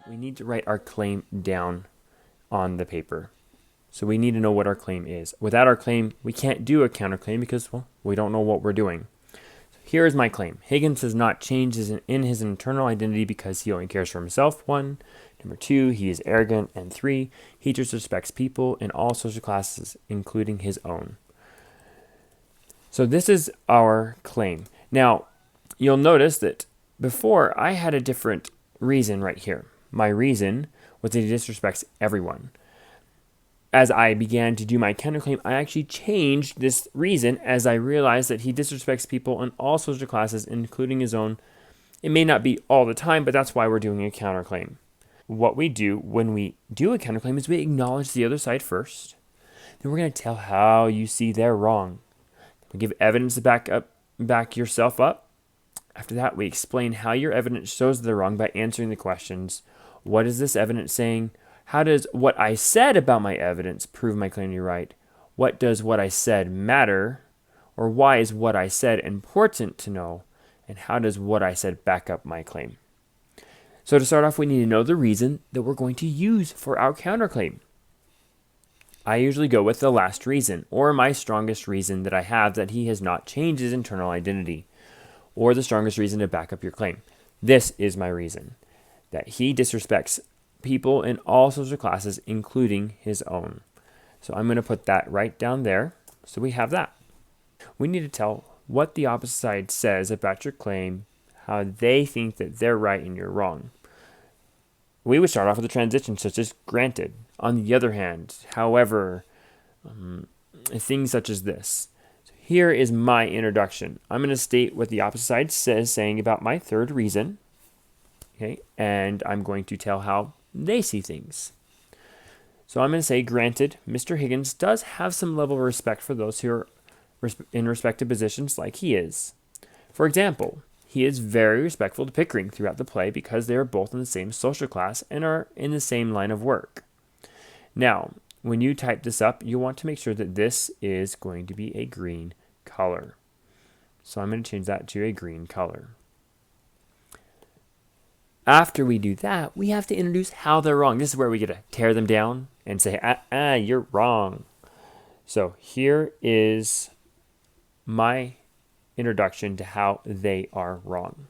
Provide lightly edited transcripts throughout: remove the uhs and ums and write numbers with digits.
we need to write our claim down on the paper. So we need to know what our claim is. Without our claim, we can't do a counterclaim because, well, we don't know what we're doing. So here is my claim. Higgins has not changed in his internal identity because he only cares for himself, 1. Number 2, he is arrogant. And 3, he disrespects people in all social classes, including his own. So this is our claim. Now, you'll notice that before I had a different reason right here. My reason was that he disrespects everyone. As I began to do my counterclaim, I actually changed this reason as I realized that he disrespects people in all social classes, including his own. It may not be all the time, but that's why we're doing a counterclaim. What we do when we do a counterclaim is we acknowledge the other side first. Then we're going to tell how you see they're wrong. We give evidence to back yourself up. After that, we explain how your evidence shows they're wrong by answering the questions. What is this evidence saying? How does what I said about my evidence prove my claim to be right? What does what I said matter? Or why is what I said important to know? And how does what I said back up my claim? So to start off, we need to know the reason that we're going to use for our counterclaim. I usually go with the last reason, or my strongest reason that I have that he has not changed his internal identity, or the strongest reason to back up your claim. This is my reason, that he disrespects people in all social classes, including his own. So I'm going to put that right down there. So we have that. We need to tell what the opposite side says about your claim, how they think that they're right and you're wrong. We would start off with a transition such as granted. On the other hand, however, things such as this. So here is my introduction. I'm going to state what the opposite side says, saying about my third reason. Okay, and I'm going to tell how they see things. So I'm going to say, granted, Mr. Higgins does have some level of respect for those who are in respected positions like he is. For example, he is very respectful to Pickering throughout the play because they are both in the same social class and are in the same line of work. Now, when you type this up, you want to make sure that this is going to be a green color. So I'm going to change that to a green color. After we do that, we have to introduce how they're wrong. This is where we get to tear them down and say, you're wrong. So here is my introduction to how they are wrong.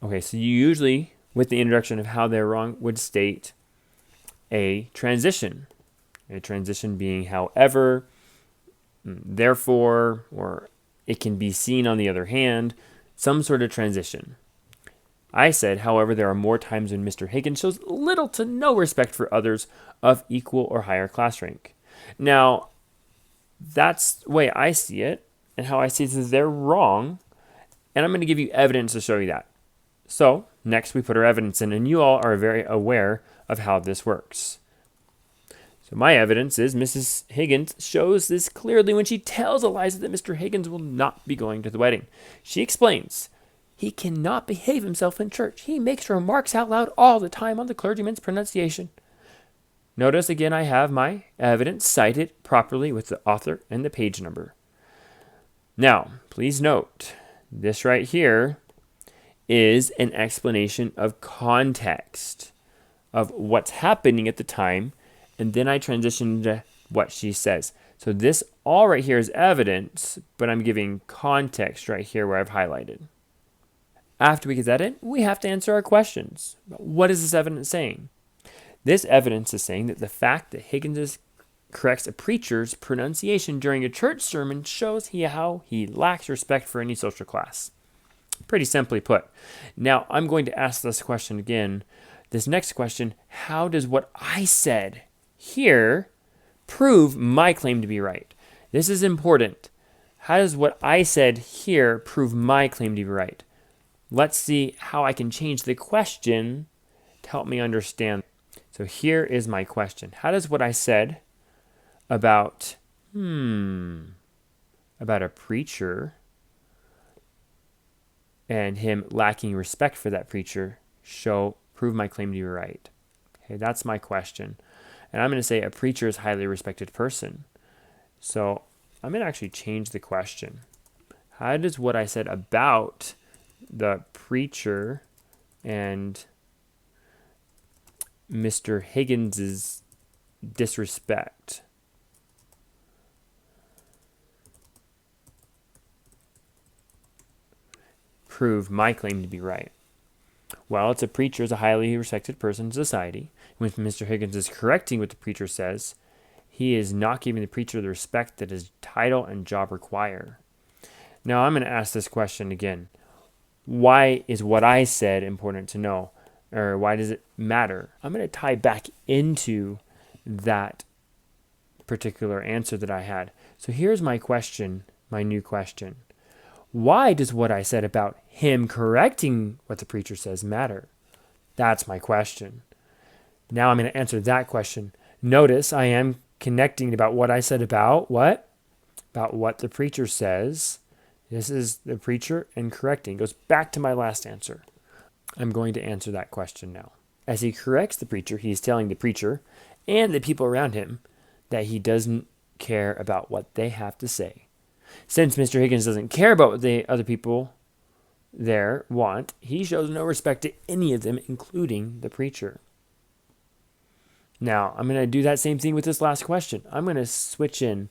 Okay, so you usually, with the introduction of how they're wrong, would state a transition. A transition being however, therefore, or it can be seen on the other hand, some sort of transition. I said, however, there are more times when Mr. Higgins shows little to no respect for others of equal or higher class rank. Now, that's the way I see it, and how I see it is they're wrong, and I'm going to give you evidence to show you that. So, next we put our evidence in, and you all are very aware of how this works. So my evidence is Mrs. Higgins shows this clearly when she tells Eliza that Mr. Higgins will not be going to the wedding. She explains, he cannot behave himself in church. He makes remarks out loud all the time on the clergyman's pronunciation. Notice again I have my evidence cited properly with the author and the page number. Now, please note, this right here is an explanation of context of what's happening at the time, and then I transition to what she says. So this all right here is evidence, but I'm giving context right here where I've highlighted. After we get that in, we have to answer our questions. What is this evidence saying? This evidence is saying that the fact that Higgins corrects a preacher's pronunciation during a church sermon shows how he lacks respect for any social class. Pretty simply put. Now, I'm going to ask this question again. This next question, how does what I said here prove my claim to be right? This is important. How does what I said here prove my claim to be right? Let's see how I can change the question to help me understand. So here is my question. How does what I said about a preacher and him lacking respect for that preacher prove my claim to be right? Okay, that's my question. And I'm going to say a preacher is a highly respected person. So I'm going to actually change the question. How does what I said about the preacher and Mr. Higgins's disrespect prove my claim to be right? Well, it's a preacher is a highly respected person in society. When Mr. Higgins is correcting what the preacher says, he is not giving the preacher the respect that his title and job require. Now, I'm going to ask this question again. Why is what I said important to know? Or why does it matter? I'm going to tie back into that particular answer that I had. So here's my question, my new question. Why does what I said about him correcting what the preacher says matter? That's my question. Now I'm going to answer that question. Notice I am connecting about what I said about what? About what the preacher says. This is the preacher and correcting. It goes back to my last answer. I'm going to answer that question now. As he corrects the preacher, he's telling the preacher and the people around him that he doesn't care about what they have to say. Since Mr. Higgins doesn't care about what the other people there want, he shows no respect to any of them, including the preacher. Now, I'm going to do that same thing with this last question. I'm going to switch in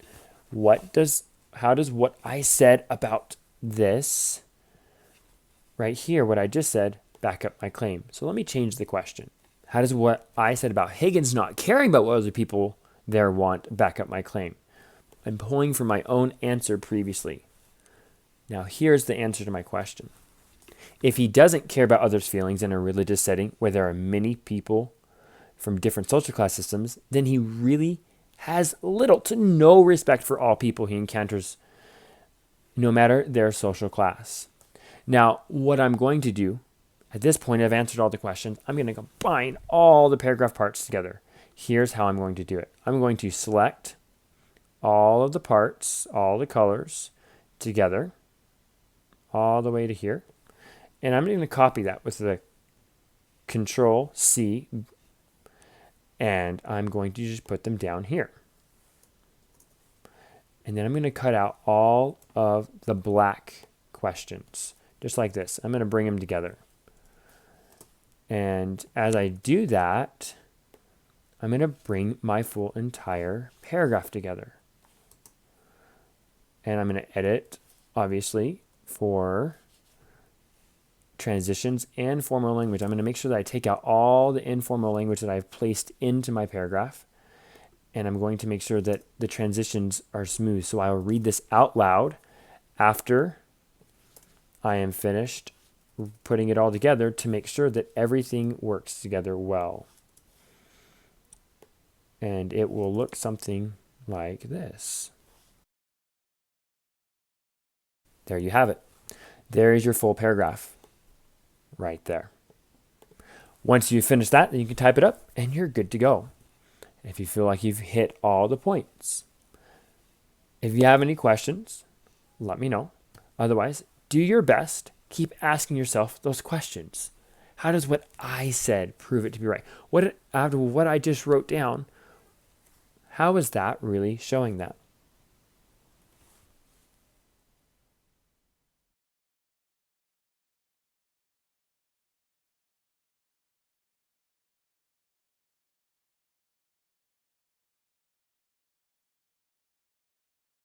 how does what I said about this right here, what I just said, back up my claim? So let me change the question. How does what I said about Higgins not caring about what other people there want back up my claim? I'm pulling from my own answer previously. Now here's the answer to my question. If he doesn't care about others' feelings in a religious setting where there are many people from different social class systems, then he really has little to no respect for all people he encounters, no matter their social class. Now, what I'm going to do, at this point I've answered all the questions, I'm going to combine all the paragraph parts together. Here's how I'm going to do it. I'm going to select all of the parts, all the colors together, all the way to here. And I'm going to copy that with the Control C, and I'm going to just put them down here. And then I'm going to cut out all of the black questions, just like this. I'm going to bring them together. And as I do that, I'm going to bring my full entire paragraph together. And I'm going to edit, obviously, for transitions and formal language. I'm going to make sure that I take out all the informal language that I've placed into my paragraph. And I'm going to make sure that the transitions are smooth. So I will read this out loud after I am finished putting it all together to make sure that everything works together well. And it will look something like this. There you have it. There is your full paragraph right there. Once you finish that, then you can type it up and you're good to go. If you feel like you've hit all the points. If you have any questions, let me know. Otherwise, do your best. Keep asking yourself those questions. How does what I said prove it to be right? After what I just wrote down, how is that really showing that?